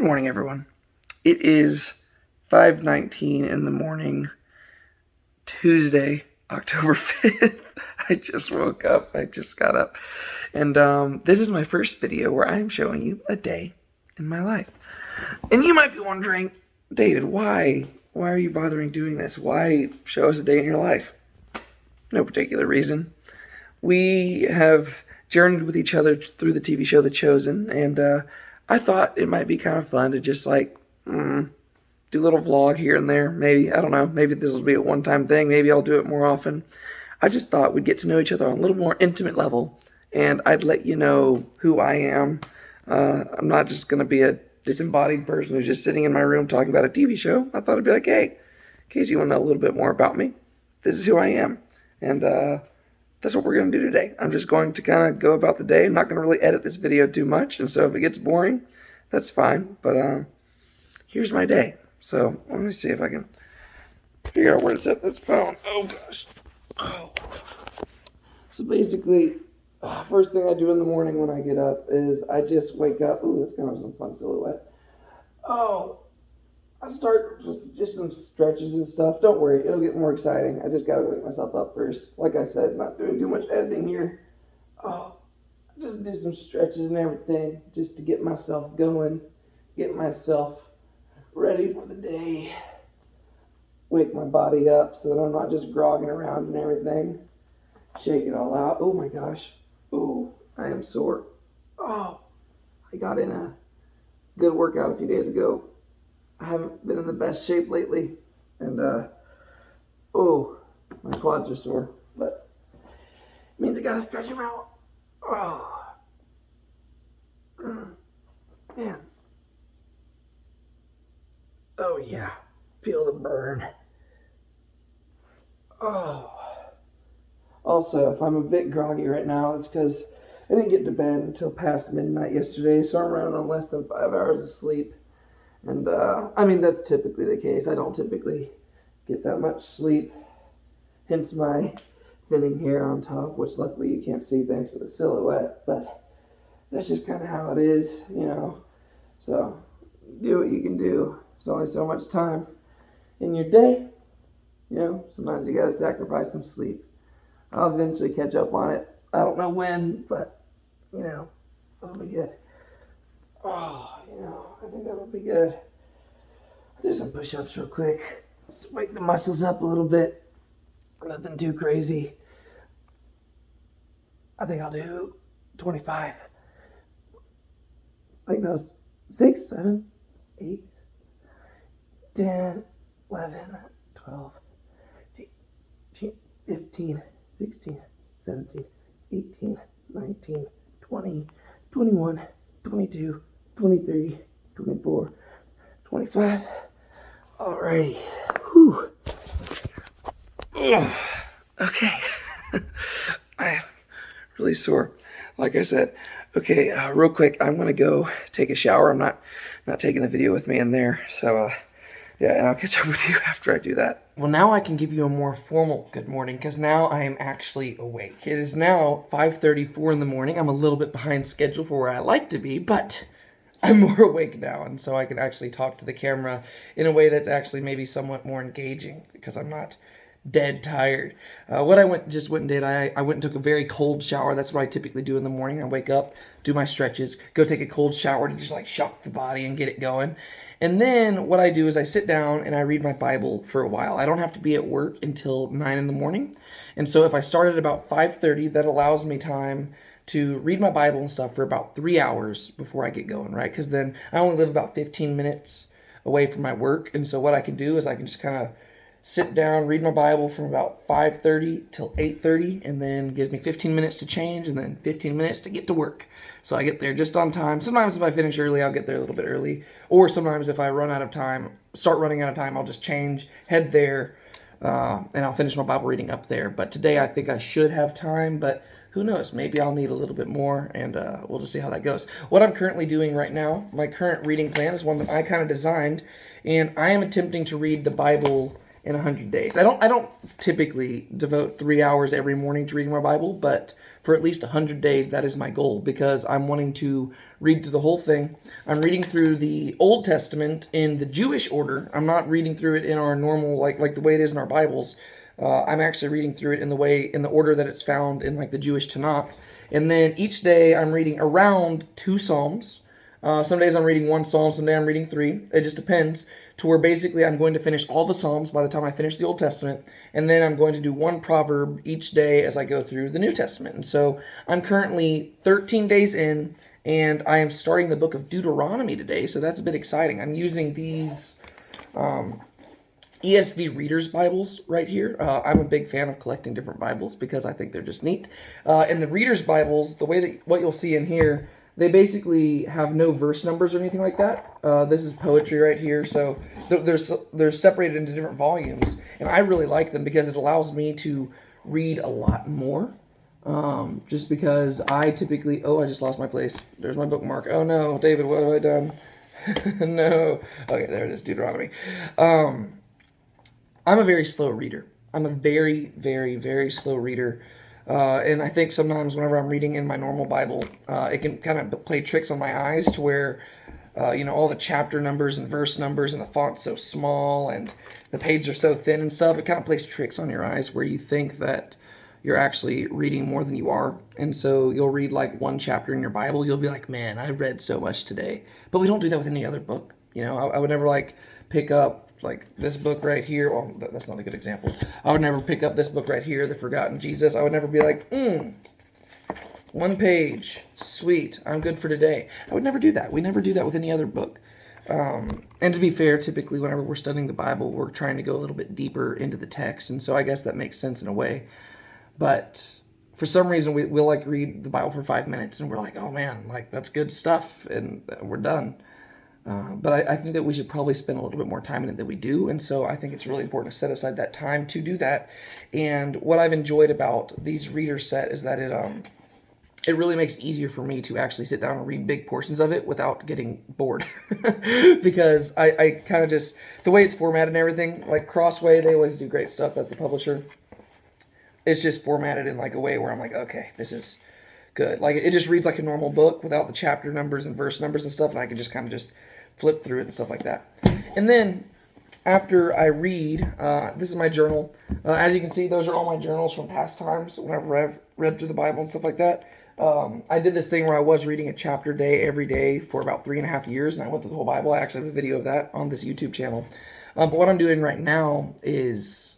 Good morning, everyone. It is 5:19 in the morning, Tuesday, October 5th. I just woke up. I just got up. And this is my first video where I'm showing you a day in my life. And you might be wondering, David, why are you bothering doing this? Why show us a day in your life? No particular reason. We have journeyed with each other through the TV show The Chosen, and I thought it might be kind of fun to just do a little vlog here and there. Maybe, I don't know, maybe this will be a one-time thing. Maybe I'll do it more often. I just thought we'd get to know each other on a little more intimate level, and I'd let you know who I am. I'm not just going to be a disembodied person who's just sitting in my room talking about a TV show. I thought I'd be like, hey, in case you want to know a little bit more about me, this is who I am. And that's what we're going to do today. I'm just going to kind of go about the day. I'm not going to really edit this video too much, and so if it gets boring, that's fine. But here's my day. So let me see if I can figure out where to set this phone. Oh, gosh. Oh. So basically, first thing I do in the morning when I get up is I just wake up. Ooh, that's kind of some fun silhouette. Oh, I start with just some stretches and stuff. Don't worry, it'll get more exciting. I just gotta wake myself up first. Like I said, not doing too much editing here. Oh, just do some stretches and everything just to get myself going, get myself ready for the day. Wake my body up so that I'm not just grogging around and everything. Shake it all out. Oh my gosh. Ooh, I am sore. Oh, I got in a good workout a few days ago. I haven't been in the best shape lately, and my quads are sore, but it means I gotta stretch them out. Oh, man. Oh yeah, feel the burn. Oh. Also, if I'm a bit groggy right now, it's because I didn't get to bed until past midnight yesterday, so I'm running on less than 5 hours of sleep. And, I mean, that's typically the case. I don't typically get that much sleep. Hence my thinning hair on top, which luckily you can't see thanks to the silhouette. But that's just kind of how it is, you know. So, do what you can do. There's only so much time in your day. You know, sometimes you gotta sacrifice some sleep. I'll eventually catch up on it. I don't know when, but, you know, it'll be good. Oh, you know, I think that'll be good. I'll do some push-ups real quick. Just wake the muscles up a little bit. Nothing too crazy. I think I'll do 25. I think that was 6, 7, 8, 10, 11, 12, 15, 16, 17, 18, 19, 20, 21, 22, 23, 24, 25. Alrighty. Whew. Ugh. Okay. I'm really sore. Like I said. Okay, real quick, I'm gonna go take a shower. I'm not taking the video with me in there. So yeah, and I'll catch up with you after I do that. Well, now I can give you a more formal good morning because now I am actually awake. It is now 5:34 in the morning. I'm a little bit behind schedule for where I like to be, but I'm more awake now, and so I can actually talk to the camera in a way that's actually maybe somewhat more engaging because I'm not dead tired. What I went and did, I went and took a very cold shower. That's what I typically do in the morning. I wake up, do my stretches, go take a cold shower to just like shock the body and get it going. And then what I do is I sit down and I read my Bible for a while. I don't have to be at work until 9 in the morning. And so if I start at about 5:30, that allows me time to read my Bible and stuff for about 3 hours before I get going, right? Because then I only live about 15 minutes away from my work. And so what I can do is I can just kind of sit down, read my Bible from about 5:30 till 8:30, and then give me 15 minutes to change, and then 15 minutes to get to work. So I get there just on time. Sometimes if I finish early, I'll get there a little bit early. Or sometimes if I start running out of time, I'll just change, head there, and I'll finish my Bible reading up there. But today I think I should have time, but who knows? Maybe I'll need a little bit more, and we'll just see how that goes. What I'm currently doing right now, my current reading plan is one that I kind of designed, and I am attempting to read the Bible in 100 days. I don't typically devote 3 hours every morning to reading my Bible, but for at least 100 days, that is my goal, because I'm wanting to read through the whole thing. I'm reading through the Old Testament in the Jewish order. I'm not reading through it in our normal, like the way it is in our Bibles. I'm actually reading through it in the order that it's found in like the Jewish Tanakh. And then each day I'm reading around 2 Psalms. Some days I'm reading 1 Psalm, some days I'm reading 3. It just depends. To where basically I'm going to finish all the Psalms by the time I finish the Old Testament, and then I'm going to do 1 proverb each day as I go through the New Testament. And so I'm currently 13 days in, and I am starting the book of Deuteronomy today, so that's a bit exciting. I'm using these ESV Reader's Bibles right here. I'm a big fan of collecting different Bibles because I think they're just neat. And the Reader's Bibles, the way that what you'll see in here, they basically have no verse numbers or anything like that. This is poetry right here, so they're separated into different volumes, and I really like them because it allows me to read a lot more. Just because I typically, I just lost my place. There's my bookmark. Oh no, David, what have I done? No. Okay, there it is, Deuteronomy. I'm a very slow reader. I'm a very, very, very slow reader. And I think sometimes whenever I'm reading in my normal Bible, it can kind of play tricks on my eyes to where, all the chapter numbers and verse numbers and the font's so small and the pages are so thin and stuff. It kind of plays tricks on your eyes where you think that you're actually reading more than you are. And so you'll read like 1 chapter in your Bible. You'll be like, man, I read so much today. But we don't do that with any other book. I would never like pick up like this book right here. Well, that's not a good example. I would never pick up this book right here, The Forgotten Jesus. I would never be like, 1 page, sweet, I'm good for today. I would never do that. We never do that with any other book. And to be fair, typically whenever we're studying the Bible, we're trying to go a little bit deeper into the text. And so I guess that makes sense in a way. But for some reason, we'll like read the Bible for 5 minutes and we're like, oh man, like that's good stuff. And we're done. But I think that we should probably spend a little bit more time in it than we do. And so I think it's really important to set aside that time to do that. And what I've enjoyed about these reader set is that it really makes it easier for me to actually sit down and read big portions of it without getting bored. Because I kind of just, the way it's formatted and everything, like Crossway, they always do great stuff as the publisher. It's just formatted in like a way where I'm like, okay, this is good. Like it just reads like a normal book without the chapter numbers and verse numbers and stuff, and I can just kind of just flip through it and stuff like that. And then after I read, this is my journal. As you can see, those are all my journals from past times whenever I've read through the Bible and stuff like that. I did this thing where I was reading a chapter a day every day for about 3.5 years, and I went through the whole Bible. I actually have a video of that on this YouTube channel. But what I'm doing right now is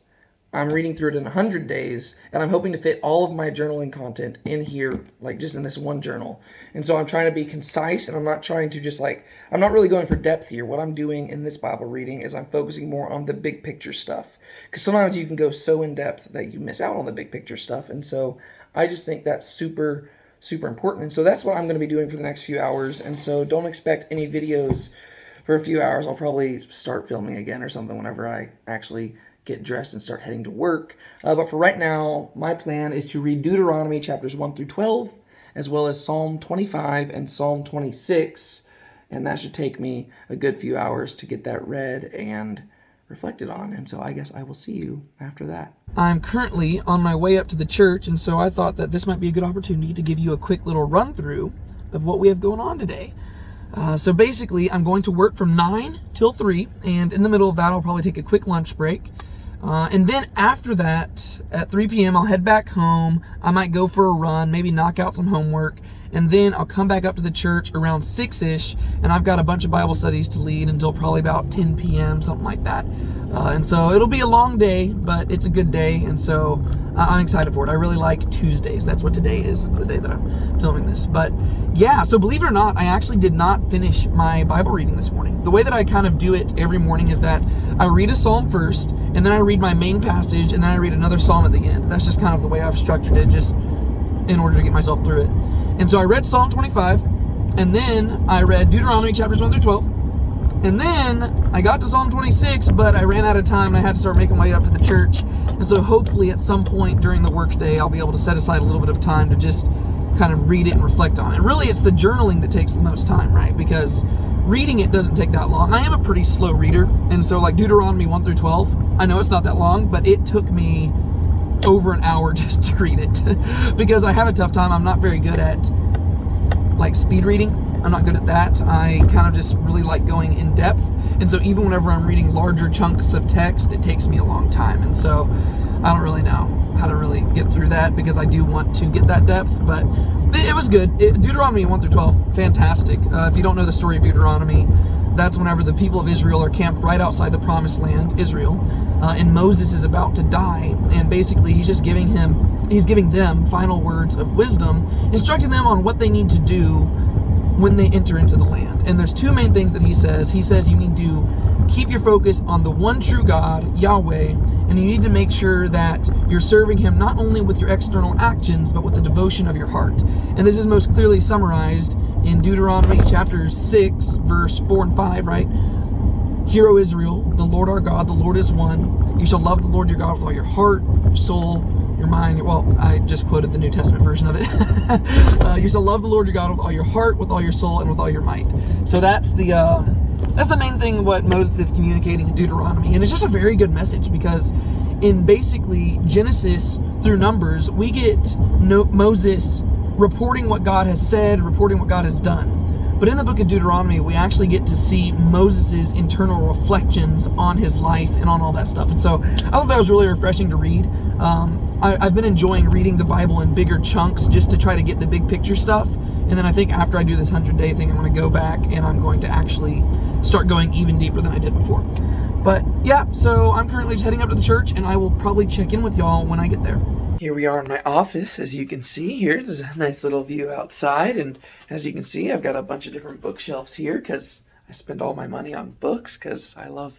I'm reading through it in 100 days, and I'm hoping to fit all of my journaling content in here, like just in this one journal. And so I'm trying to be concise, and I'm not trying to just like, I'm not really going for depth here. What I'm doing in this Bible reading is I'm focusing more on the big picture stuff. Because sometimes you can go so in depth that you miss out on the big picture stuff. And so I just think that's super, super important. And so that's what I'm going to be doing for the next few hours. And so don't expect any videos for a few hours. I'll probably start filming again or something whenever I actually get dressed and start heading to work. But for right now, my plan is to read Deuteronomy chapters 1 through 12, as well as Psalm 25 and Psalm 26. And that should take me a good few hours to get that read and reflected on. And so I guess I will see you after that. I'm currently on my way up to the church, and so I thought that this might be a good opportunity to give you a quick little run through of what we have going on today. So basically, I'm going to work from 9 till 3, and in the middle of that, I'll probably take a quick lunch break. And then after that, at 3 p.m., I'll head back home. I might go for a run, maybe knock out some homework, and then I'll come back up to the church around 6-ish, and I've got a bunch of Bible studies to lead until probably about 10 p.m., something like that. And so it'll be a long day, but it's a good day, and so I'm excited for it. I really like Tuesdays. That's what today is, the day that I'm filming this. But yeah, so believe it or not, I actually did not finish my Bible reading this morning. The way that I kind of do it every morning is that I read a psalm first, and then I read my main passage, and then I read another psalm at the end. That's just kind of the way I've structured it, just in order to get myself through it. And so I read Psalm 25, and then I read Deuteronomy chapters 1 through 12, and then I got to Psalm 26, but I ran out of time, and I had to start making my way up to the church. And so hopefully at some point during the workday, I'll be able to set aside a little bit of time to just kind of read it and reflect on it. Really, it's the journaling that takes the most time, right? Because reading it doesn't take that long. I am a pretty slow reader, and so like Deuteronomy 1 through 12, I know it's not that long, but it took me over an hour just to read it because I have a tough time. I'm not very good at like speed reading. I'm not good at that. I kind of just really like going in depth, and so even whenever I'm reading larger chunks of text, it takes me a long time, and so I don't really know how to really get through that because I do want to get that depth, but it was good. Deuteronomy 1 through 12, fantastic. If you don't know the story of Deuteronomy, that's whenever the people of Israel are camped right outside the promised land, Israel, and Moses is about to die, and basically he's giving them final words of wisdom, instructing them on what they need to do when they enter into the land. And there's two main things that he says. He says you need to keep your focus on the one true God, Yahweh, and you need to make sure that you're serving him not only with your external actions, but with the devotion of your heart. And this is most clearly summarized in Deuteronomy chapter 6, verse 4 and 5, right? Hear, O Israel, the Lord our God, the Lord is one. You shall love the Lord your God with all your heart, your soul, your mind. Well, I just quoted the New Testament version of it. You shall love the Lord your God with all your heart, with all your soul, and with all your might. So that's the main thing what Moses is communicating in Deuteronomy. And it's just a very good message because in basically Genesis through Numbers, we get Moses reporting what God has said, reporting what God has done. But in the book of Deuteronomy, we actually get to see Moses' internal reflections on his life and on all that stuff. And so I thought that was really refreshing to read. I've been enjoying reading the Bible in bigger chunks just to try to get the big picture stuff. And then I think after I do this 100-day thing, I'm going to go back and I'm going to actually start going even deeper than I did before. But yeah, so I'm currently just heading up to the church, and I will probably check in with y'all when I get there. Here we are in my office, as you can see here. There's a nice little view outside, and as you can see, I've got a bunch of different bookshelves here because I spend all my money on books because I love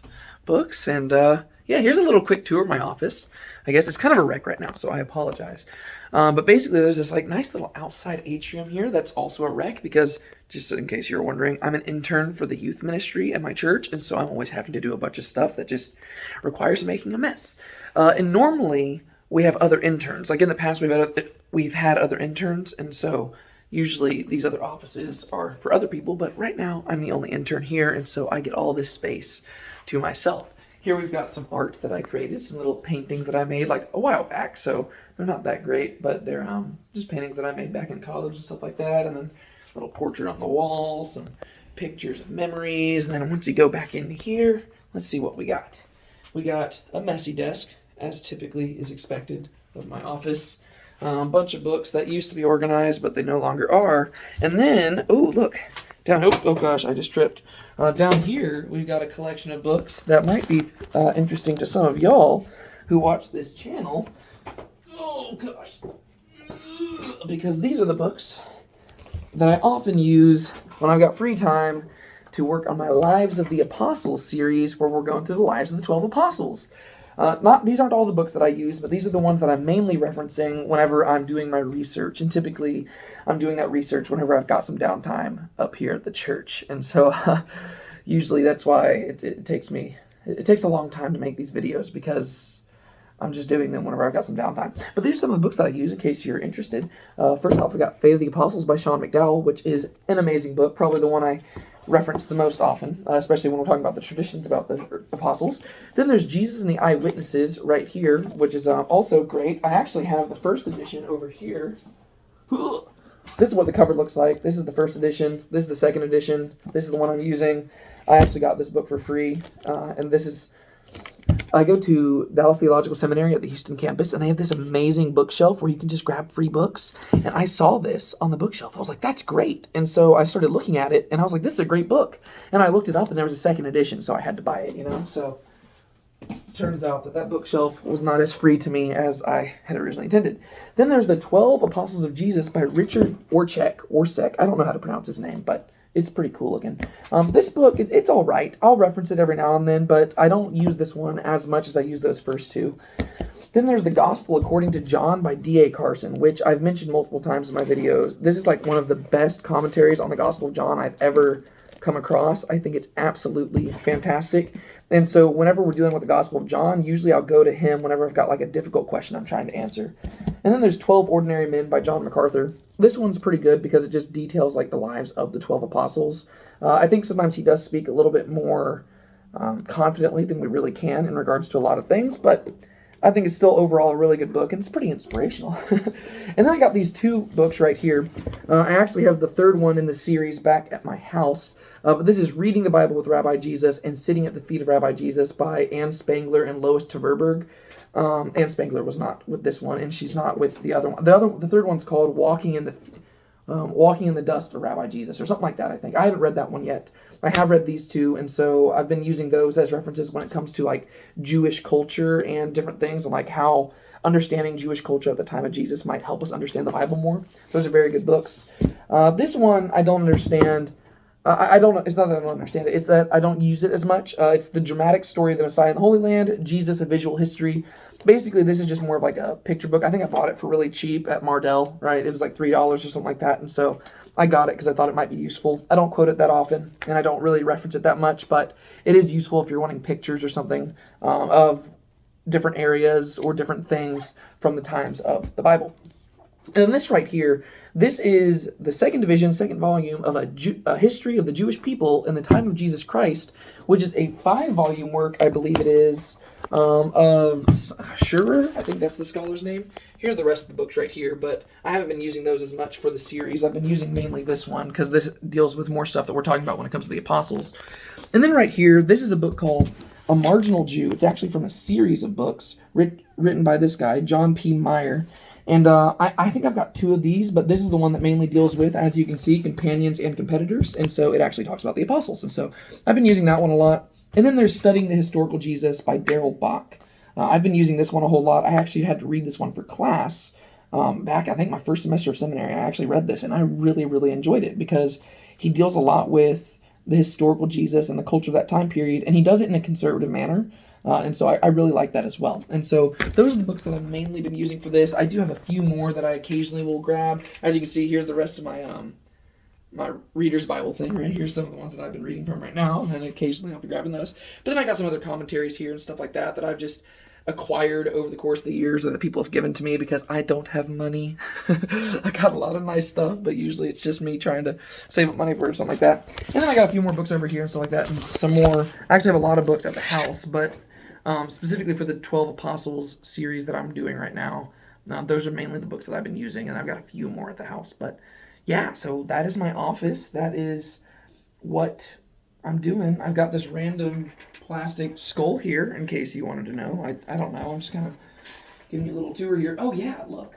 books. And yeah, here's a little quick tour of my office. I guess it's kind of a wreck right now, so I apologize. But basically, there's this like nice little outside atrium here that's also a wreck because, just in case you're wondering, I'm an intern for the youth ministry at my church, and so I'm always having to do a bunch of stuff that just requires making a mess. And normally, we have other interns. Like in the past, we've had other interns, and so usually these other offices are for other people, but right now I'm the only intern here, and so I get all this space to myself. Here we've got some art that I created, some little paintings that I made like a while back, so they're not that great, but they're just paintings that I made back in college and stuff like that, and then a little portrait on the wall, some pictures of memories, and then once you go back into here, let's see what we got. We got a messy desk, as typically is expected of my office. A bunch of books that used to be organized, but they no longer are. And then, oh, look, down, oh gosh, I just tripped. Down here, we've got a collection of books that might be interesting to some of y'all who watch this channel. Oh gosh. Because these are the books that I often use when I've got free time to work on my Lives of the Apostles series, where we're going through the lives of the 12 apostles. These aren't all the books that I use, but these are the ones that I'm mainly referencing whenever I'm doing my research. And typically, I'm doing that research whenever I've got some downtime up here at the church. And so, usually that's why it takes a long time to make these videos, because I'm just doing them whenever I've got some downtime. But these are some of the books that I use in case you're interested. First off, we got Faith of the Apostles by Sean McDowell, which is an amazing book, probably the one I reference the most often, especially when we're talking about the traditions about the apostles. Then there's Jesus and the Eyewitnesses right here, which is also great. I actually have the first edition over here. This is what the cover looks like. This is the first edition. This is the second edition. This is the one I'm using. I actually got this book for free, and this is... I go to Dallas Theological Seminary at the Houston campus, and they have this amazing bookshelf where you can just grab free books. And I saw this on the bookshelf. I was like, that's great. And so I started looking at it, and I was like, this is a great book. And I looked it up, and there was a second edition, so I had to buy it, you know? So turns out that bookshelf was not as free to me as I had originally intended. Then there's the 12 Apostles of Jesus by Richard Orsek. I don't know how to pronounce his name, but it's pretty cool looking. This book, it's all right. I'll reference it every now and then, but I don't use this one as much as I use those first two. Then there's The Gospel According to John by D.A. Carson, which I've mentioned multiple times in my videos. This is like one of the best commentaries on the Gospel of John I've ever come across. I think it's absolutely fantastic. And so whenever we're dealing with the Gospel of John, usually I'll go to him whenever I've got like a difficult question I'm trying to answer. And then there's 12 Ordinary Men by John MacArthur. This one's pretty good because it just details like the lives of the 12 apostles. I think sometimes he does speak a little bit more confidently than we really can in regards to a lot of things, but I think it's still overall a really good book, and it's pretty inspirational. And then I got these two books right here. I actually have the third one in the series back at my house. But this is Reading the Bible with Rabbi Jesus and Sitting at the Feet of Rabbi Jesus by Anne Spangler and Lois Tverberg. Anne Spangler was not with this one, and she's not with the other one. The third one's called Walking in the Dust of Rabbi Jesus, or something like that, I think. I haven't read that one yet. I have read these two, and so I've been using those as references when it comes to like Jewish culture and different things, and like how understanding Jewish culture at the time of Jesus might help us understand the Bible more. Those are very good books. This one I don't understand. I don't. It's not that I don't understand it. It's that I don't use it as much. It's the dramatic story of the Messiah in the Holy Land, Jesus: A Visual History. Basically, this is just more of like a picture book. I think I bought it for really cheap at Mardell, right? It was like $3 or something like that, and so I got it because I thought it might be useful. I don't quote it that often, and I don't really reference it that much, but it is useful if you're wanting pictures or something of different areas or different things from the times of the Bible. And this right here, this is the second division, second volume of a history of the Jewish people in the time of Jesus Christ, which is a 5-volume work, I believe it is, of Schurer. I think that's the scholar's name. Here's the rest of the books right here, but I haven't been using those as much for the series. I've been using mainly this one because this deals with more stuff that we're talking about when it comes to the apostles. And then right here, this is a book called A Marginal Jew. It's actually from a series of books written by this guy, John P. Meyer. And I think I've got 2 of these, but this is the one that mainly deals with, as you can see, companions and competitors. And so it actually talks about the apostles. And so I've been using that one a lot. And then there's Studying the Historical Jesus by Darrell Bach. I've been using this one a whole lot. I actually had to read this one for class back, I think, my first semester of seminary. I actually read this, and I really, really enjoyed it because he deals a lot with the historical Jesus and the culture of that time period, and he does it in a conservative manner. And so I really like that as well. And so those are the books that I've mainly been using for this. I do have a few more that I occasionally will grab. As you can see, here's the rest of my my Reader's Bible thing, right? Here's some of the ones that I've been reading from right now, and occasionally I'll be grabbing those. But then I got some other commentaries here and stuff like that that I've just acquired over the course of the years or that people have given to me because I don't have money. I got a lot of nice stuff, but usually it's just me trying to save up money for something like that. And then I got a few more books over here and stuff like that, and some more. I actually have a lot of books at the house, but specifically for the 12 Apostles series that I'm doing right now, those are mainly the books that I've been using, and I've got a few more at the house. But yeah, so that is my office. That is what I'm doing. I've got this random plastic skull here, in case you wanted to know. I don't know. I'm just kind of giving you a little tour here. Oh yeah, look.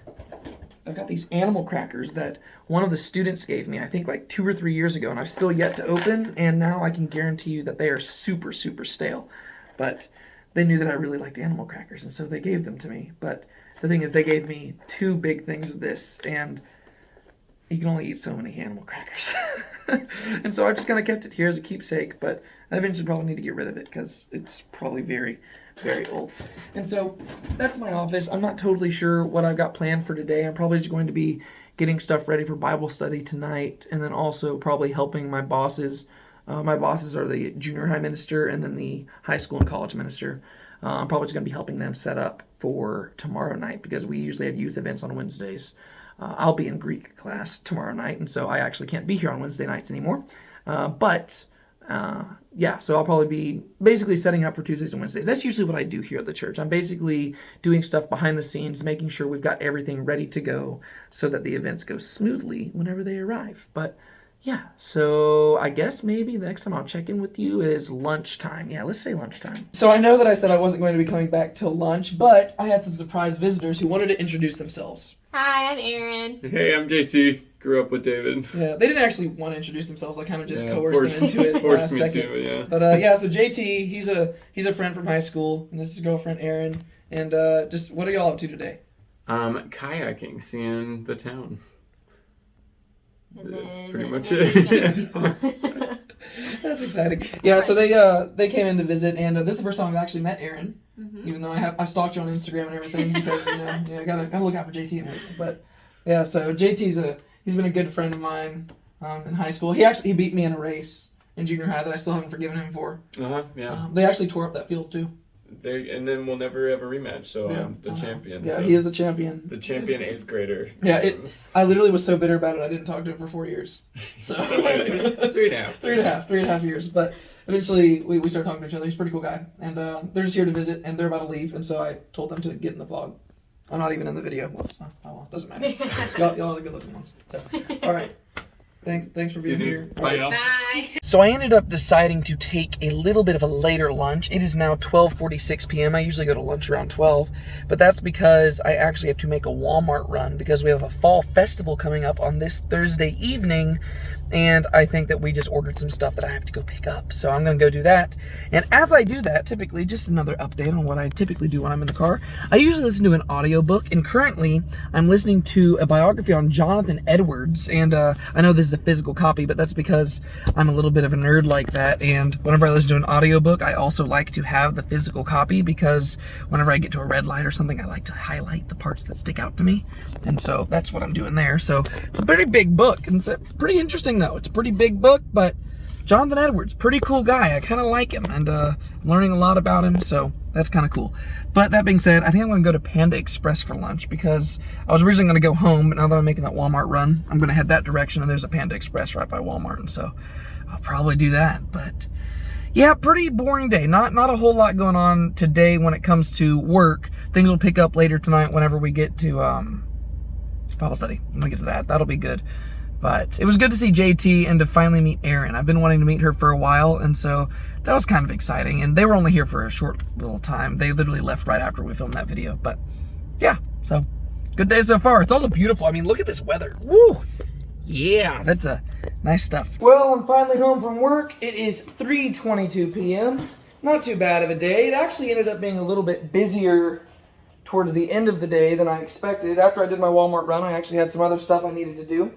I've got these animal crackers that one of the students gave me, I think like 2 or 3 years ago, and I've still yet to open, and now I can guarantee you that they are super, super stale. But they knew that I really liked animal crackers, and so they gave them to me. But the thing is, they gave me 2 big things of this, and you can only eat so many animal crackers. And so I've just kind of kept it here as a keepsake, but I eventually probably need to get rid of it because it's probably very, very old. And so that's my office. I'm not totally sure what I've got planned for today. I'm probably just going to be getting stuff ready for Bible study tonight, and then also probably helping my bosses. My bosses are the junior high minister and then the high school and college minister. I'm probably just going to be helping them set up for tomorrow night because we usually have youth events on Wednesdays. I'll be in Greek class tomorrow night, and so I actually can't be here on Wednesday nights anymore. Yeah, so I'll probably be basically setting up for Tuesdays and Wednesdays. That's usually what I do here at the church. I'm basically doing stuff behind the scenes, making sure we've got everything ready to go so that the events go smoothly whenever they arrive. But yeah, so I guess maybe the next time I'll check in with you is lunchtime. Yeah, let's say lunchtime. So I know that I said I wasn't going to be coming back till lunch, but I had some surprise visitors who wanted to introduce themselves. Hi, I'm Erin. Hey, I'm JT. Grew up with David. Yeah, they didn't actually want to introduce themselves. I kind of just coerced them into it last second. But yeah, so JT, he's a friend from high school, and this is his girlfriend Erin. And just what are y'all up to today? Kayaking, seeing the town. And That's then pretty much it. That's exciting. Yeah, so they came in to visit, and this is the first time I've actually met Erin. Mm-hmm. Even though I stalked you on Instagram and everything because I gotta look out for JT and everything. But yeah, so JT's he's been a good friend of mine in high school. He beat me in a race, in junior high that I still haven't forgiven him for. Yeah. They actually tore up that field too. And then we'll never have a rematch, so Yeah, I'm the champion. Yeah, so. he is the champion. The champion 8th grader. Yeah, I literally was so bitter about it, I didn't talk to him for 4 years. So 3.5 years. But eventually, we started talking to each other. He's a pretty cool guy. And they're just here to visit, and they're about to leave, and so I told them to get in the vlog. I'm not even in the video. Well, doesn't matter. Y'all are the good-looking ones. So, all right. Thanks for being here. Bye, y'all. Bye. So I ended up deciding to take a little bit of a later lunch. It is now 12:46 p.m. I usually go to lunch around 12, but that's because I actually have to make a Walmart run because we have a fall festival coming up on this Thursday evening, and I think that we just ordered some stuff that I have to go pick up. So I'm going to go do that. And as I do that, typically, just another update on what I typically do when I'm in the car, I usually listen to an audiobook, and currently I'm listening to a biography on Jonathan Edwards, and I know this is a physical copy, but that's because I'm a little bit of a nerd like that, and whenever I listen to an audiobook, I also like to have the physical copy because whenever I get to a red light or something, I like to highlight the parts that stick out to me, and so that's what I'm doing there. So it's a pretty big book, and it's pretty interesting though. It's a pretty big book, but Jonathan Edwards, pretty cool guy. I kind of like him, and I'm learning a lot about him, so that's kind of cool. But that being said, I think I'm going to go to Panda Express for lunch because I was originally going to go home, but now that I'm making that Walmart run, I'm going to head that direction, and there's a Panda Express right by Walmart, and so I'll probably do that. But yeah, pretty boring day. Not a whole lot going on today when it comes to work. Things will pick up later tonight whenever we get to Bible study. When we get to that, that'll be good. But it was good to see JT and to finally meet Erin. I've been wanting to meet her for a while, and so that was kind of exciting. And they were only here for a short little time. They literally left right after we filmed that video. But yeah, so good day so far. It's also beautiful. I mean, look at this weather. Woo! Yeah, that's a nice stuff. Well, I'm finally home from work. It is 3:22 p.m. Not too bad of a day. It actually ended up being a little bit busier towards the end of the day than I expected. After I did my Walmart run, I actually had some other stuff I needed to do.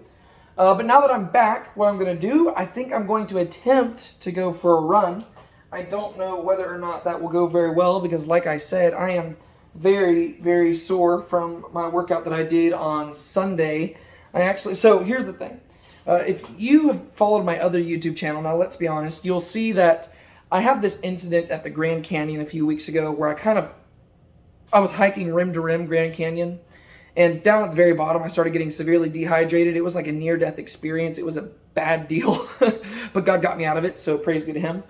But now that I'm back, what I'm going to do, I think I'm going to attempt to go for a run. I don't know whether or not that will go very well because, like I said, I am very, very sore from my workout that I did on Sunday. So here's the thing. If you have followed my other YouTube channel, now let's be honest, you'll see that I had this incident at the Grand Canyon a few weeks ago where I was hiking rim to rim Grand Canyon. And down at the very bottom, I started getting severely dehydrated. It was like a near-death experience. It was a bad deal, but God got me out of it, so praise be to him.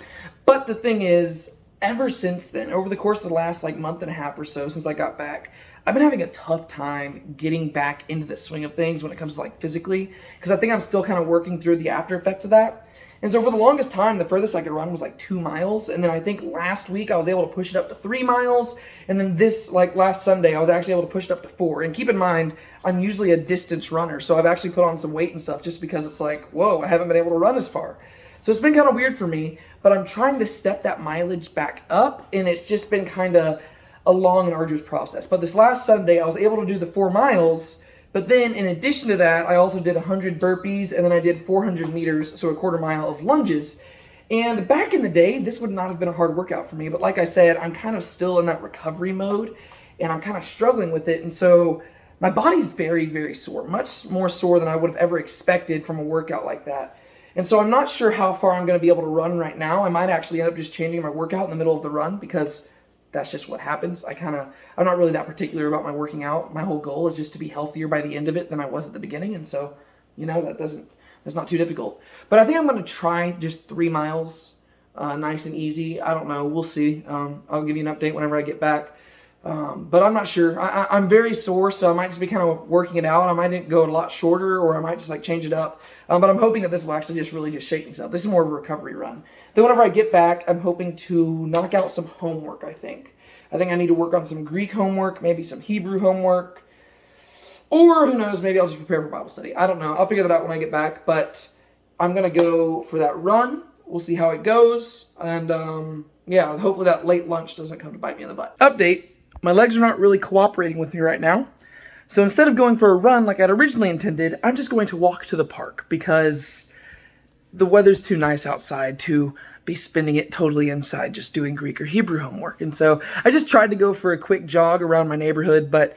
But the thing is, ever since then, over the course of the last month and a half or so since I got back, I've been having a tough time getting back into the swing of things when it comes to physically, because I think I'm still kind of working through the after effects of that. And so for the longest time, the furthest I could run was 2 miles. And then I think last week I was able to push it up to 3 miles. And then this, last Sunday, I was actually able to push it up to 4. And keep in mind, I'm usually a distance runner. So I've actually put on some weight and stuff just because it's whoa, I haven't been able to run as far. So it's been kind of weird for me, but I'm trying to step that mileage back up. And it's just been kind of a long and arduous process. But this last Sunday, I was able to do the 4 miles. But then, in addition to that, I also did 100 burpees, and then I did 400 meters, so a quarter mile of lunges. And back in the day, this would not have been a hard workout for me. But like I said, I'm kind of still in that recovery mode, and I'm kind of struggling with it. And so my body's very, very sore, much more sore than I would have ever expected from a workout like that. And so I'm not sure how far I'm going to be able to run right now. I might actually end up just changing my workout in the middle of the run because that's just what happens. I'm not really that particular about my working out. My whole goal is just to be healthier by the end of it than I was at the beginning. And so, that's not too difficult. But I think I'm going to try just 3 miles, nice and easy. I don't know. We'll see. I'll give you an update whenever I get back. But I'm not sure. I'm very sore, so I might just be kind of working it out. I might go a lot shorter, or I might just change it up. But I'm hoping that this will actually really shake things up. This is more of a recovery run. Then whenever I get back, I'm hoping to knock out some homework, I think. I think I need to work on some Greek homework, maybe some Hebrew homework. Or who knows, maybe I'll just prepare for Bible study. I don't know. I'll figure that out when I get back. But I'm going to go for that run. We'll see how it goes. And hopefully that late lunch doesn't come to bite me in the butt. Update. My legs are not really cooperating with me right now. So instead of going for a run like I'd originally intended, I'm just going to walk to the park because the weather's too nice outside to be spending it totally inside just doing Greek or Hebrew homework. And so I just tried to go for a quick jog around my neighborhood, but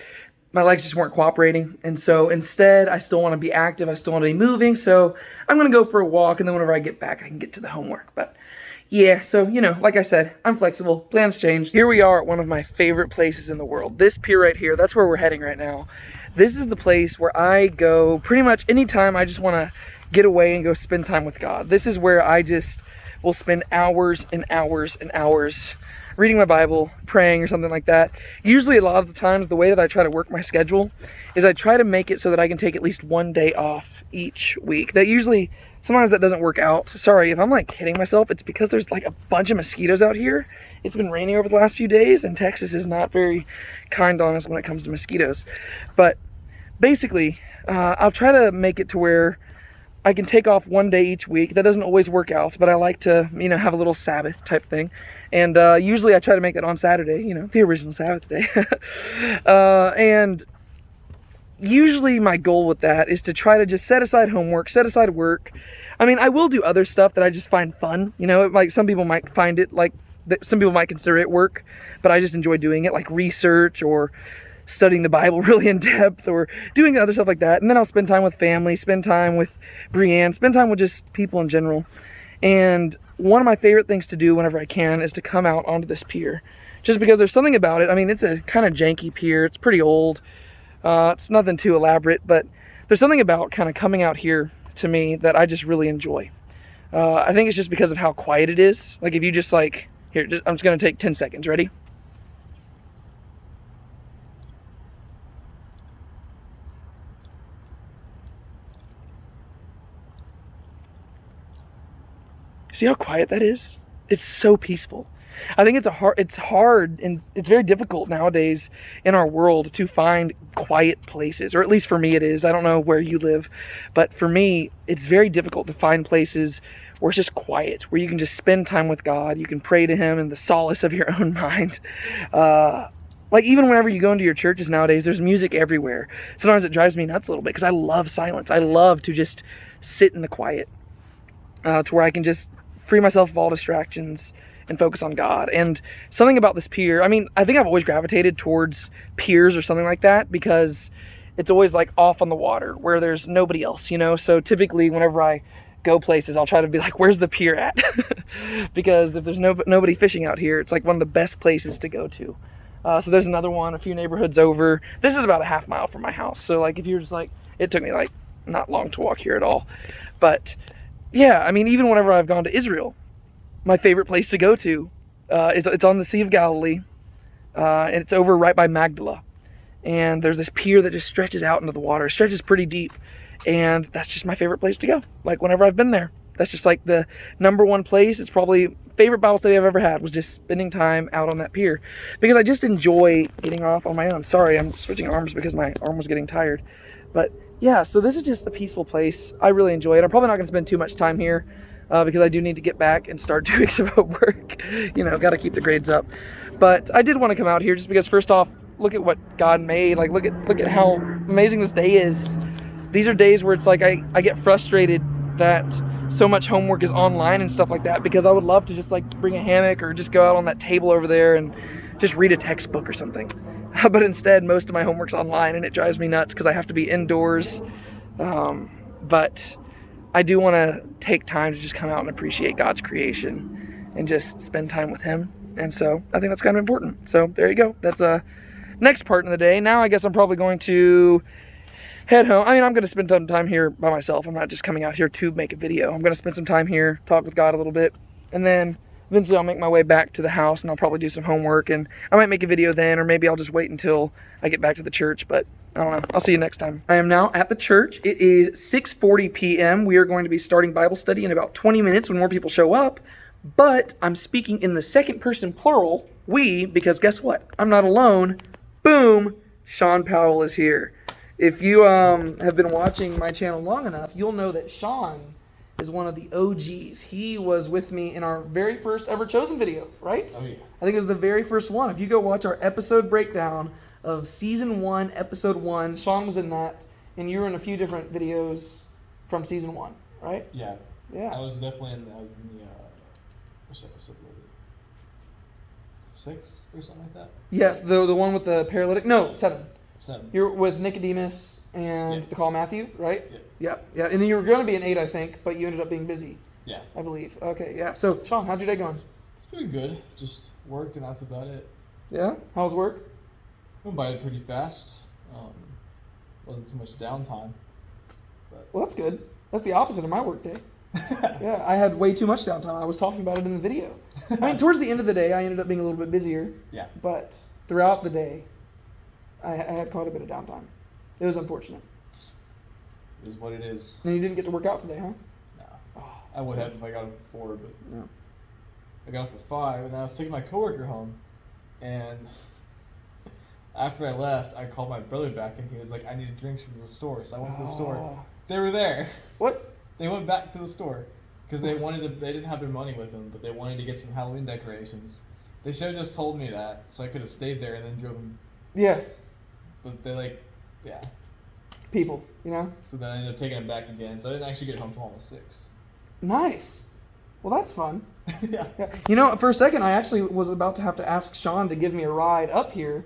my legs just weren't cooperating. And so instead, I still want to be active. I still want to be moving. So I'm going to go for a walk. And then whenever I get back, I can get to the homework. But yeah, so, like I said, I'm flexible. Plans change. Here we are at one of my favorite places in the world. This pier right here, that's where we're heading right now. This is the place where I go pretty much anytime I just want to get away and go spend time with God. This is where I just will spend hours and hours and hours reading my Bible, praying or something like that. Usually a lot of the times the way that I try to work my schedule is I try to make it so that I can take at least one day off each week. Sometimes that doesn't work out. Sorry, if I'm like hitting myself, it's because there's like a bunch of mosquitoes out here. It's been raining over the last few days and Texas is not very kind on us when it comes to mosquitoes. But basically, I'll try to make it to where I can take off one day each week. That doesn't always work out, but I like to, have a little Sabbath type thing. And usually I try to make that on Saturday, the original Sabbath day. And usually my goal with that is to try to just set aside homework, set aside work. I mean, I will do other stuff that I just find fun. Like some people might find it some people might consider it work, but I just enjoy doing it, like research or studying the Bible really in depth or doing other stuff like that. And then I'll spend time with family, spend time with Brienne, spend time with just people in general. And one of my favorite things to do whenever I can is to come out onto this pier, just because there's something about it. I mean, it's a kind of janky pier. It's pretty old. It's nothing too elaborate, but there's something about kind of coming out here to me that I just really enjoy. I think it's just because of how quiet it is. Like if you just I'm just going to take 10 seconds. Ready? See how quiet that is? It's so peaceful. I think it's hard and it's very difficult nowadays in our world to find quiet places, or at least for me it is. I don't know where you live, but for me, it's very difficult to find places where it's just quiet, where you can just spend time with God. You can pray to Him in the solace of your own mind. Like even whenever you go into your churches nowadays, there's music everywhere. Sometimes it drives me nuts a little bit because I love silence. I love to just sit in the quiet to where I can just free myself of all distractions and focus on God. And something about this pier, I mean, I think I've always gravitated towards piers or something like that because it's always like off on the water where there's nobody else, So typically whenever I go places, I'll try to be like, where's the pier at? Because if there's nobody fishing out here, it's like one of the best places to go to. So there's another one a few neighborhoods over. This is about a half mile from my house. So like if you're just like, it took me like not long to walk here at all. But yeah, I mean, even whenever I've gone to Israel, my favorite place to go to it's on the Sea of Galilee, and it's over right by Magdala. And there's this pier that just stretches out into the water. It stretches pretty deep, and that's just my favorite place to go. Like whenever I've been there, that's just like the number one place. It's probably favorite Bible study I've ever had was just spending time out on that pier because I just enjoy getting off on my own. Sorry, I'm switching arms because my arm was getting tired, but yeah, so this is just a peaceful place. I really enjoy it. I'm probably not going to spend too much time here because I do need to get back and start doing some work. Got to keep the grades up. But I did want to come out here just because, first off, look at what God made. Like, look at how amazing this day is. These are days where it's like I get frustrated that so much homework is online and stuff like that because I would love to just like bring a hammock or just go out on that table over there and just read a textbook or something. But instead, most of my homework's online, and it drives me nuts because I have to be indoors. But I do want to take time to just come out and appreciate God's creation and just spend time with Him. And so I think that's kind of important. So there you go. That's next part of the day. Now I guess I'm probably going to head home. I mean, I'm going to spend some time here by myself. I'm not just coming out here to make a video. I'm going to spend some time here, talk with God a little bit, and then eventually I'll make my way back to the house and I'll probably do some homework and I might make a video then, or maybe I'll just wait until I get back to the church, but I don't know. I'll see you next time. I am now at the church. It is 6:40 p.m. We are going to be starting Bible study in about 20 minutes when more people show up, but I'm speaking in the second person plural, we, because guess what? I'm not alone. Boom! Sean Powell is here. If you have been watching my channel long enough, you'll know that Sean is one of the OGs. He was with me in our very first ever Chosen video, right? Oh, yeah. I think it was the very first one. If you go watch our episode breakdown of Season 1, Episode 1, Sean was in that, and you were in a few different videos from Season 1, right? Yeah. Yeah. I was definitely in the, what's episode? 6 or something like that? Yes, the one with the paralytic. No, 7. 7. You're with Nicodemus and Yeah. the call Matthew, right? Yeah. Yeah. And then you were going to be an 8, I think, but you ended up being busy, Yeah. I believe. Okay, yeah. So, Sean, how's your day going? It's pretty good. Just worked and that's about it. Yeah? How's work? Went by it pretty fast. Wasn't too much downtime. Well, that's good. That's the opposite of my work day. Yeah, I had way too much downtime. I was talking about it in the video. I mean, towards the end of the day, I ended up being a little bit busier. Yeah. But throughout the day, I had quite a bit of downtime. It was unfortunate. It is what it is. And you didn't get to work out today, huh? No. Oh, I would have if I got up at 4, but no. I got up at 5, and then I was taking my coworker home, and after I left, I called my brother back, and he was like, "I needed drinks from the store," so I went to the store. Oh. They were there. What? They went back to the store because they wanted to. They didn't have their money with them, but they wanted to get some Halloween decorations. They should have just told me that, so I could have stayed there and then drove them. Yeah, But they yeah. people, you know? So then I ended up taking them back again. So I didn't actually get home till almost 6. Nice. Well, that's fun. Yeah. Yeah. You know, for a second, I actually was about to have to ask Sean to give me a ride up here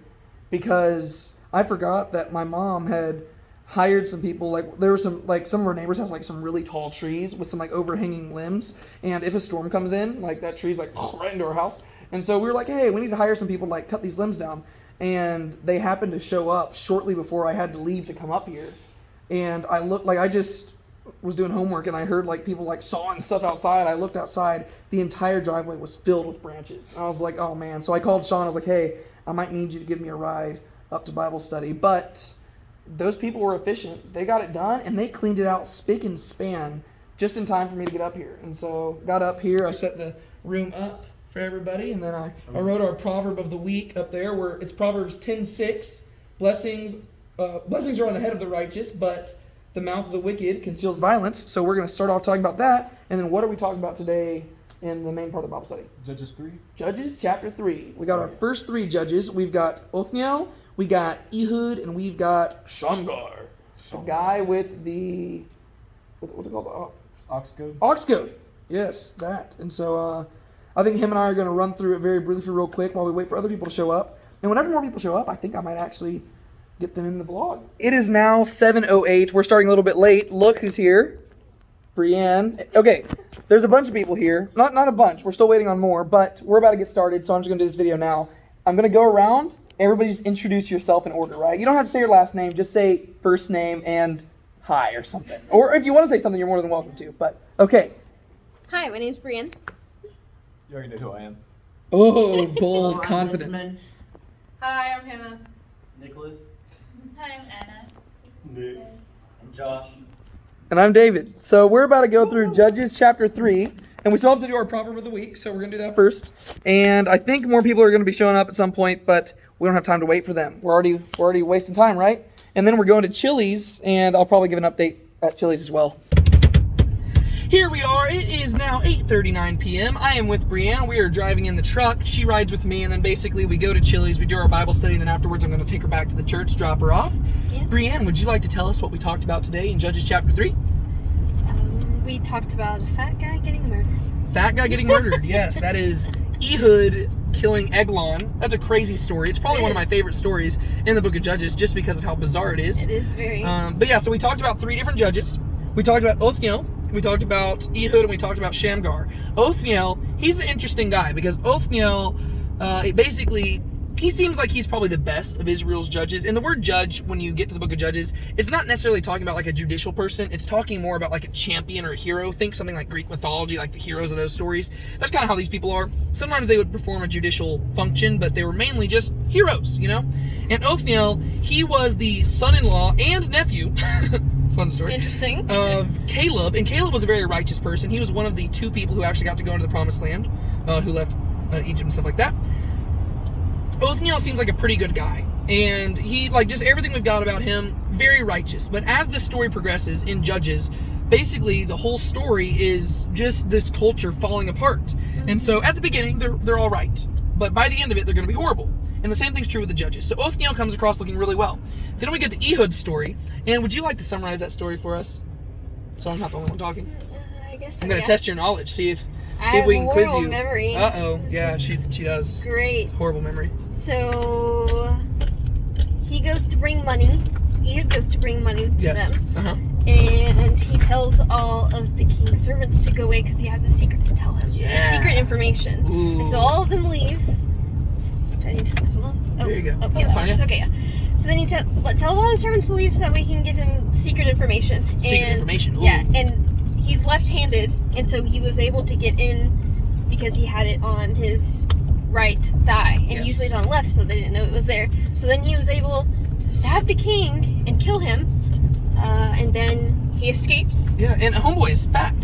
because I forgot that my mom had hired some people. Like, there were some of our neighbors has like some really tall trees with some like overhanging limbs, and if a storm comes in, like that tree's like right into our house. And so we were like, hey, we need to hire some people to like cut these limbs down. And they happened to show up shortly before I had to leave to come up here. And I looked like I just was doing homework and I heard like people like sawing stuff outside. I looked outside, the entire driveway was filled with branches. I was like, oh man. So I called Sean. I was like, hey, I might need you to give me a ride up to Bible study. But those people were efficient. They got it done and they cleaned it out spick and span just in time for me to get up here. And so got up here. I set the room up for everybody, and then I wrote our proverb of the week up there, where it's Proverbs 10:6. Blessings are on the head of the righteous, but the mouth of the wicked conceals violence. So we're going to start off talking about that, and then what are we talking about today in the main part of the Bible study? Judges 3. Judges chapter 3. We got our first 3 judges. We've got Othniel, we got Ehud, and we've got Shamgar, the guy with the what's it called? Ox goad. Ox goad. Yes, that. And so I think him and I are going to run through it very briefly real quick while we wait for other people to show up. And whenever more people show up, I think I might actually get them in the vlog. It is now 7:08. We're starting a little bit late. Look who's here. Brienne. Okay, there's a bunch of people here. Not a bunch. We're still waiting on more, but we're about to get started, so I'm just going to do this video now. I'm going to go around. Everybody just introduce yourself in order, right? You don't have to say your last name. Just say first name and hi or something. Or if you want to say something, you're more than welcome to. But, okay. Hi, my name's Brienne. You already know who I am. Oh, bold, confident. Benjamin. Hi, I'm Hannah. Nicholas. Hi, I'm Anna. Nick. And Josh. And I'm David. So we're about to go through Judges chapter 3. And we still have to do our proverb of the week, so we're going to do that first. And I think more people are going to be showing up at some point, but we don't have time to wait for them. We're already wasting time, right? And then we're going to Chili's, and I'll probably give an update at Chili's as well. Here we are. It is now 8:39 p.m. I am with Brienne. We are driving in the truck. She rides with me, and then basically we go to Chili's, we do our Bible study, and then afterwards I'm going to take her back to the church, drop her off. Yeah. Brienne, would you like to tell us what we talked about today in Judges chapter 3? We talked about a fat guy getting murdered. Fat guy getting murdered. Yes, that is Ehud killing Eglon. That's a crazy story. It's probably one of my favorite stories in the book of Judges just because of how bizarre it is. It is very... But yeah, so we talked about 3 different judges. We talked about Othniel, we talked about Ehud, and we talked about Shamgar. Othniel, he's an interesting guy because Othniel, he seems like he's probably the best of Israel's judges. And the word judge, when you get to the book of Judges, is not necessarily talking about like a judicial person. It's talking more about like a champion or a hero. Think something like Greek mythology, like the heroes of those stories. That's kind of how these people are. Sometimes they would perform a judicial function, but they were mainly just heroes, you know? And Othniel, he was the son-in-law and nephew, fun story, Interesting. of Caleb. And Caleb was a very righteous person. He was one of the 2 people who actually got to go into the promised land, who left Egypt and stuff like that. Othniel seems like a pretty good guy, and he, like, just everything we've got about him, very righteous. But as the story progresses in Judges, basically the whole story is just this culture falling apart. And so at the beginning, they're all right, but by the end of it, they're going to be horrible. And the same thing's true with the judges. So Othniel comes across looking really well. Then we get to Ehud's story, and would you like to summarize that story for us? So I'm not the only one talking. I guess so, I'm going to test your knowledge, see if I we can quiz have a you. horrible memory. Uh-oh, This yeah, is she does. Great. Horrible memory. So he goes to bring money. Ehud goes to bring money to Yes. them. Uh-huh. And he tells all of the king's servants to go away because he has a secret to tell him. Yeah. Secret information. Ooh. And so all of them leave. Do I need to turn this one off? Oh, There you go. Oh, yeah, That's fine, works. yeah. Okay, yeah. So then he tells all the servants to leave so that way he can give him secret information. Secret information. Ooh. Yeah, and he's left-handed, and so he was able to get in because he had it on his right thigh, and Yes. usually it's on the left, so they didn't know it was there. So then he was able to stab the king and kill him, and then he escapes. Yeah, and Homeboy is fat.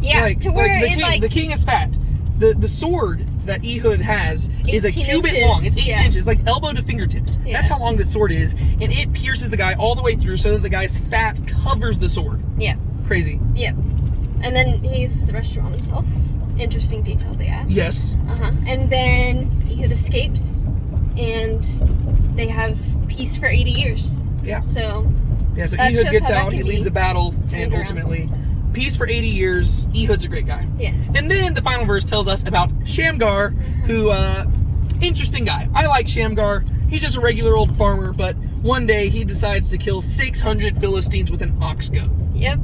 Yeah, Like, to where like it's like the king is fat. The sword that Ehud has is a 18 cubit inches, long. It's 18 yeah. inches, like elbow to fingertips. Yeah. That's how long this sword is, and it pierces the guy all the way through so that the guy's fat covers the sword. Yeah. Crazy. Yep. And then he uses the restroom on himself. Interesting detail they add. Yes. And then Ehud escapes, and they have peace for 80 years. Yeah. So Yeah, so That Ehud shows gets how that out, he can leads be a battle, and turned around. ultimately, peace for 80 years. Ehud's a great guy. yeah. And then the final verse tells us about Shamgar, who, interesting guy. I like Shamgar. He's just a regular old farmer, but one day he decides to kill 600 Philistines with an ox goad. Yep.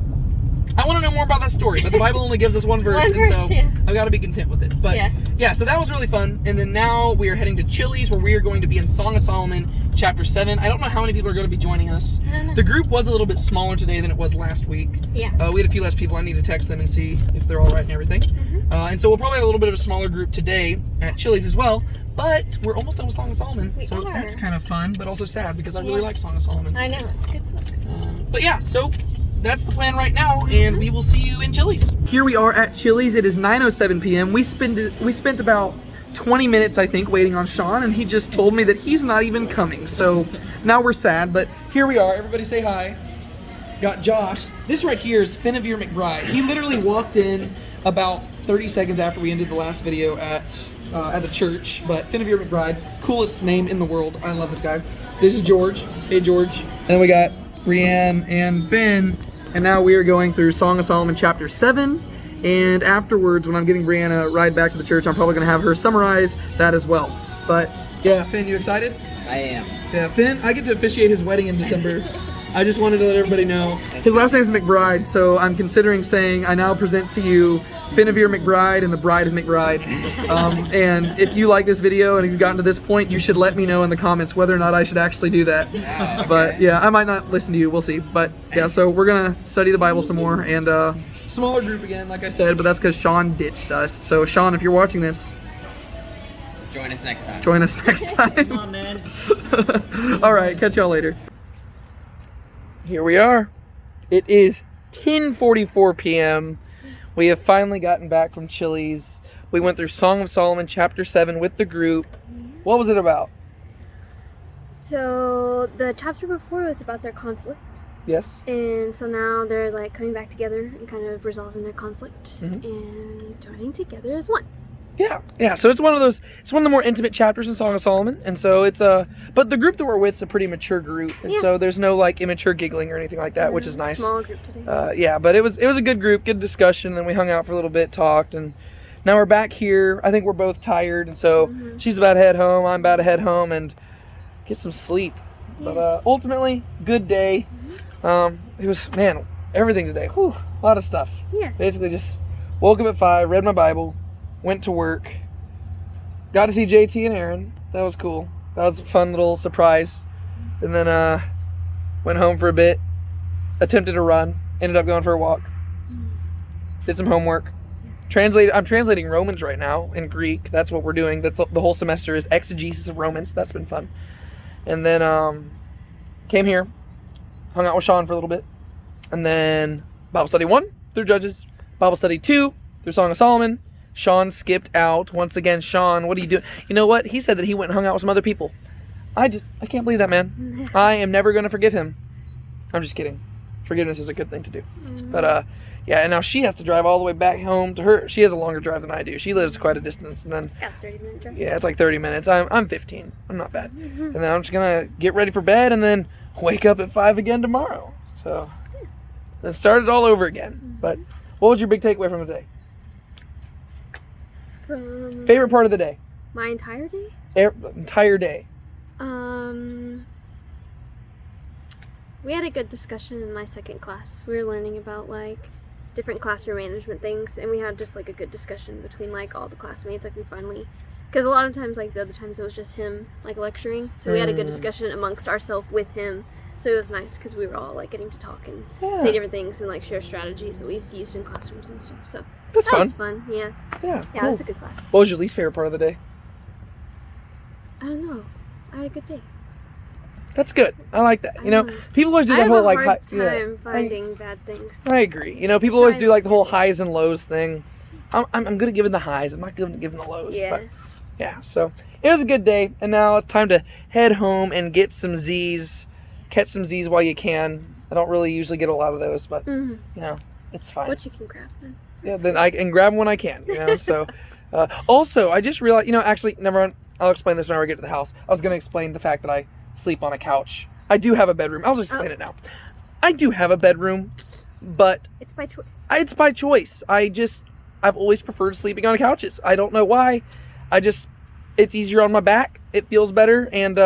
I want to know more about that story, but the Bible only gives us one verse, One and verse, so yeah. I've got to be content with it. But Yeah. so that was really fun. And then now we are heading to Chili's, where we are going to be in Song of Solomon, chapter 7. I don't know how many people are going to be joining us. I don't know. The group was a little bit smaller today than it was last week. Yeah. We had a few less people. I need to text them and see if they're all right and everything. And so we'll probably have a little bit of a smaller group today at Chili's as well. But we're almost done with Song of Solomon, We so are. that's kind of fun, but also sad because I really Yeah. like Song of Solomon. I know, it's a good book. But yeah, so that's the plan right now, and we will see you in Chili's. Here we are at Chili's. It is 9:07 p.m. We spent about 20 minutes, I think, waiting on Sean, and he just told me that he's not even coming. So now we're sad, but here we are. Everybody say hi. Got Josh. This right here is Finavere McBride. He literally walked in about 30 seconds after we ended the last video at the church. But Finavere McBride, coolest name in the world. I love this guy. This is George. Hey, George. And then we got Brienne and Ben. And now we are going through Song of Solomon chapter 7. And afterwards, when I'm giving Brienne a ride back to the church, I'm probably going to have her summarize that as well. But yeah, Finn, you excited? I am. Yeah, Finn, I get to officiate his wedding in December. I just wanted to let everybody know. His last name is McBride, so I'm considering saying I now present to you Finavere McBride and the Bride of McBride. And if you like this video and you've gotten to this point, you should let me know in the comments whether or not I should actually do that. Oh, okay. But yeah, I might not listen to you. We'll see. But yeah, so we're going to study the Bible some more. And smaller group again, like I said, but that's because Sean ditched us. So Sean, if you're watching this, Join us next time. join us next time. Come on, man. All right, catch y'all later. Here we are. It is 10:44 p.m. We have finally gotten back from Chili's. We went through Song of Solomon chapter 7 with the group. What was it about? So the chapter before was about their conflict. Yes? And so now they're like coming back together and kind of resolving their conflict Mhm. and joining together as one. Yeah. So it's one of the more intimate chapters in Song of Solomon. And so it's but the group that we're with is a pretty mature group. And Yeah. so there's no like immature giggling or anything like that, which is nice. Small group today. Yeah, but it was a good group, good discussion. Then we hung out for a little bit, talked, and now we're back here. I think we're both tired, and so she's about to head home. I'm about to head home and get some sleep. But ultimately, good day. It was, man, everything today. Whew, a lot of stuff. Yeah. Basically, just woke up at 5, read my Bible, went to work, got to see JT and Aaron. That was cool. That was a fun little surprise. And then went home for a bit, attempted to run, ended up going for a walk, did some homework. I'm translating Romans right now in Greek. That's what we're doing. That's the whole semester is exegesis of Romans. That's been fun. And then came here, hung out with Sean for a little bit, and then Bible study 1 through Judges, Bible study 2 through Song of Solomon. Sean skipped out. Once again, Sean, what are you doing? You know what? He said that he went and hung out with some other people. I can't believe that, man. I am never going to forgive him. I'm just kidding. Forgiveness is a good thing to do. But, yeah, and now she has to drive all the way back home to her. She has a longer drive than I do. She lives quite a distance, and then, Got a 30-minute drive. yeah, it's like 30 minutes. I'm 15. I'm not bad. And then I'm just going to get ready for bed and then wake up at 5 again tomorrow. So, then start it all over again. But what was your big takeaway from the day? From Favorite part of the day? my entire day? Entire day. We had a good discussion in my second class. We were learning about, like, different classroom management things, and we had just, like, a good discussion between, like, all the classmates. Like, we finally... Because a lot of times, like, the other times it was just him, like, lecturing. So we had a good discussion amongst ourselves with him. So it was nice because we were all, like, getting to talk and say different things and, like, share strategies that we've used in classrooms and stuff. So That's that fun. was fun, yeah. Yeah, Yeah, cool. it was a good class. What was your least favorite part of the day? I don't know. I had a good day. That's good. I like that. You know, people always do I that have whole a like hard hi- yeah. time finding bad things. I agree. You know, people always Try do like the whole to- highs and lows thing. I'm good at giving the highs. I'm not good at giving the lows. Yeah. But yeah, so it was a good day, and now it's time to head home and get some Z's. Catch some Z's while you can. I don't really usually get a lot of those, but you know, it's fine. What you can grab then. Yeah, then I can grab them when I can. You know, so also I just realized. You know, actually, never mind. I'll explain this when I get to the house. I was going to explain the fact that I sleep on a couch. I do have a bedroom. I'll just explain it now. I do have a bedroom, but it's by choice. It's by choice. I've always preferred sleeping on couches. I don't know why. It's easier on my back. It feels better, and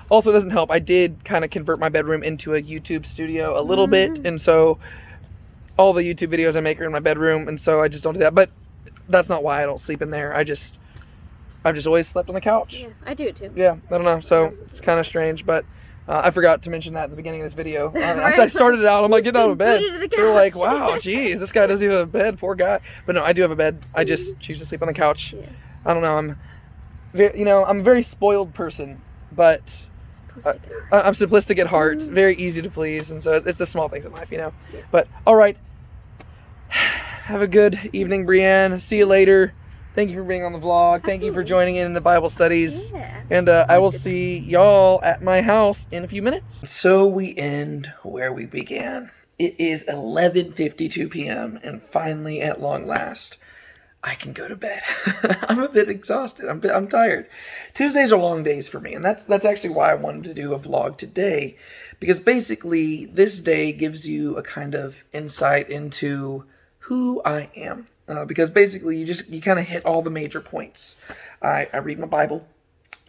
also doesn't help. I did kind of convert my bedroom into a YouTube studio a little bit, and so all the YouTube videos I make are in my bedroom, and so I just don't do that. But that's not why I don't sleep in there. I've just always slept on the couch. Yeah, I do it too. Yeah, I don't know. So it's kind of strange, but I forgot to mention that at the beginning of this video. After I started it out, I'm like, getting out of bed. They're like, wow, geez, this guy doesn't even have a bed, poor guy. But no, I do have a bed. I just choose to sleep on the couch. Yeah. I don't know. I'm a very spoiled person, but I'm simplistic at heart, very easy to please, and so it's the small things in life, you know. Yeah. But all right, have a good evening, Brienne. See you later. Thank you for being on the vlog. Thank you for joining in the Bible studies. Yeah. And I will see y'all at my house in a few minutes. So we end where we began. It is 11:52 p.m. and finally, at long last, I can go to bed. I'm a bit exhausted. I'm tired. Tuesdays are long days for me, and that's actually why I wanted to do a vlog today, because basically this day gives you a kind of insight into who I am. Because basically you kind of hit all the major points. I read my Bible.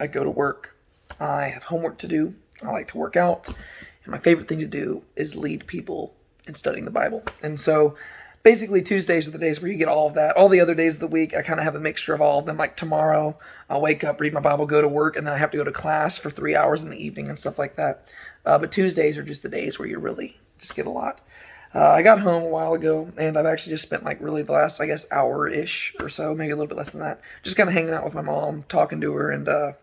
I go to work. I have homework to do. I like to work out. And my favorite thing to do is lead people in studying the Bible. And so basically Tuesdays are the days where you get all of that. All the other days of the week, I kind of have a mixture of all of them. Like tomorrow, I'll wake up, read my Bible, go to work, and then I have to go to class for 3 hours in the evening and stuff like that. But Tuesdays are just the days where you really just get a lot. I got home a while ago, and I've actually just spent like really the last, I guess, hour-ish or so, maybe a little bit less than that, just kind of hanging out with my mom, talking to her, and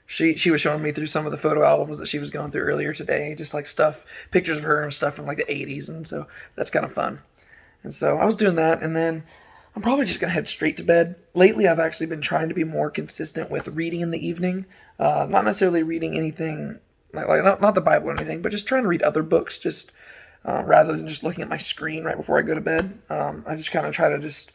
she was showing me through some of the photo albums that she was going through earlier today, just like stuff, pictures of her and stuff from like the 80s, and so that's kind of fun. And so I was doing that, and then I'm probably just going to head straight to bed. Lately, I've actually been trying to be more consistent with reading in the evening, not necessarily reading anything, like not the Bible or anything, but just trying to read other books, just rather than just looking at my screen right before I go to bed. I just kind of try to just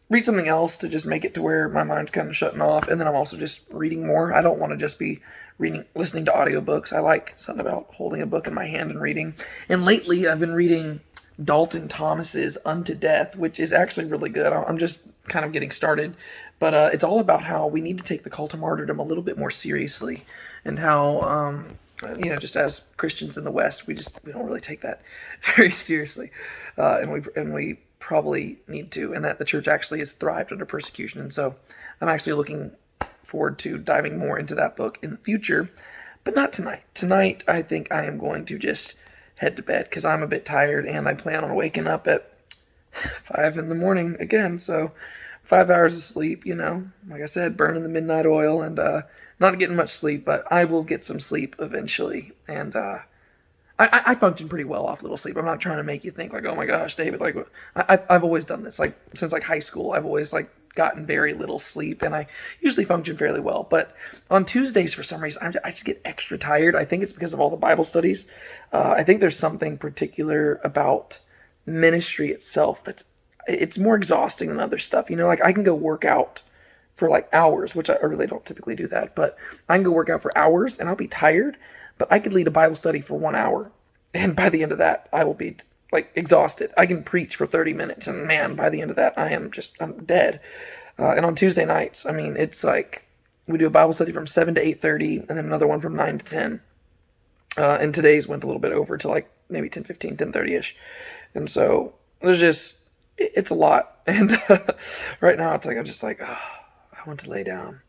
read something else to just make it to where my mind's kind of shutting off, and then I'm also just reading more. I don't want to just be listening to audiobooks. I like something about holding a book in my hand and reading. And lately, I've been reading Dalton Thomas's Unto Death, which is actually really good. I'm just kind of getting started, but it's all about how we need to take the call to martyrdom a little bit more seriously, and how just as Christians in the West, we don't really take that very seriously, and we probably need to, and that the church actually has thrived under persecution. And so I'm actually looking forward to diving more into that book in the future, but not tonight. Tonight, I think I am going to just head to bed because I'm a bit tired, and I plan on waking up at 5 in the morning again. So 5 hours of sleep, like I said, burning the midnight oil, and not getting much sleep, but I will get some sleep eventually. And I function pretty well off little sleep. I'm not trying to make you think like, oh my gosh, David, like I've always done this, like since like high school. I've always like gotten very little sleep, and I usually function fairly well. But on Tuesdays, for some reason, I just get extra tired. I think it's because of all the Bible studies. I think there's something particular about ministry itself it's more exhausting than other stuff. Like I can go work out for like hours, which I really don't typically do that, but I can go work out for hours and I'll be tired, but I could lead a Bible study for 1 hour, and by the end of that, I will be like exhausted. I can preach for 30 minutes, and man, by the end of that, I'm dead. And on Tuesday nights, I mean, it's like we do a Bible study from 7 to 8:30, and then another one from 9 to 10. And today's went a little bit over to like maybe 10:15, 10:30ish. And so it's a lot. And right now it's like, I'm just like, oh, I want to lay down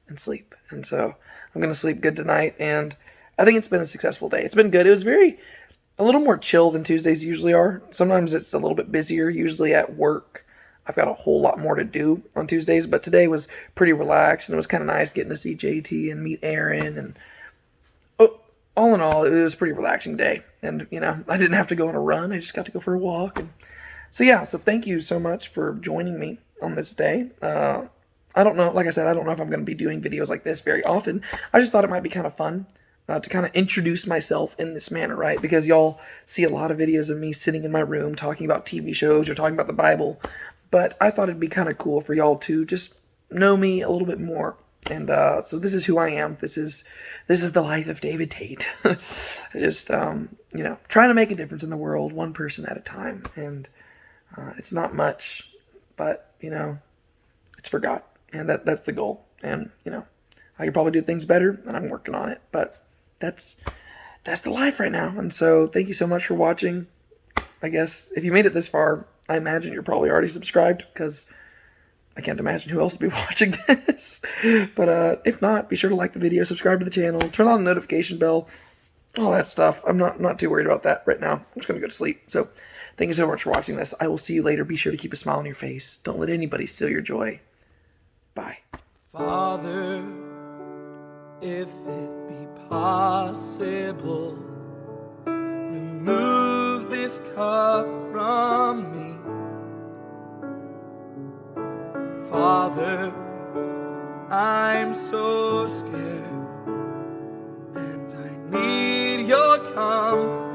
and sleep. And so I'm going to sleep good tonight. And I think it's been a successful day. It's been good. It was a little more chill than Tuesdays usually are. Sometimes it's a little bit busier, usually at work. I've got a whole lot more to do on Tuesdays, but today was pretty relaxed, and it was kind of nice getting to see JT and meet Aaron. And all in all, it was a pretty relaxing day. And, I didn't have to go on a run. I just got to go for a walk. And so thank you so much for joining me on this day. I don't know, like I said, I don't know if I'm going to be doing videos like this very often. I just thought it might be kind of fun to kind of introduce myself in this manner, right? Because y'all see a lot of videos of me sitting in my room talking about TV shows or talking about the Bible. But I thought it'd be kind of cool for y'all to just know me a little bit more. And so this is who I am. This is the life of David Tate. Just, trying to make a difference in the world, one person at a time. And it's not much, but, it's for God. And that's the goal. And, I could probably do things better, and I'm working on it. But that's the life right now. And so thank you so much for watching. I guess if you made it this far, I imagine you're probably already subscribed, because I can't imagine who else would be watching this. But if not, be sure to like the video, subscribe to the channel, turn on the notification bell, all that stuff. I'm not too worried about that right now. I'm just going to go to sleep. So thank you so much for watching this. I will see you later. Be sure to keep a smile on your face. Don't let anybody steal your joy. Bye. Father, if it be possible, remove this cup from me. Father, I'm so scared, and I need your comfort.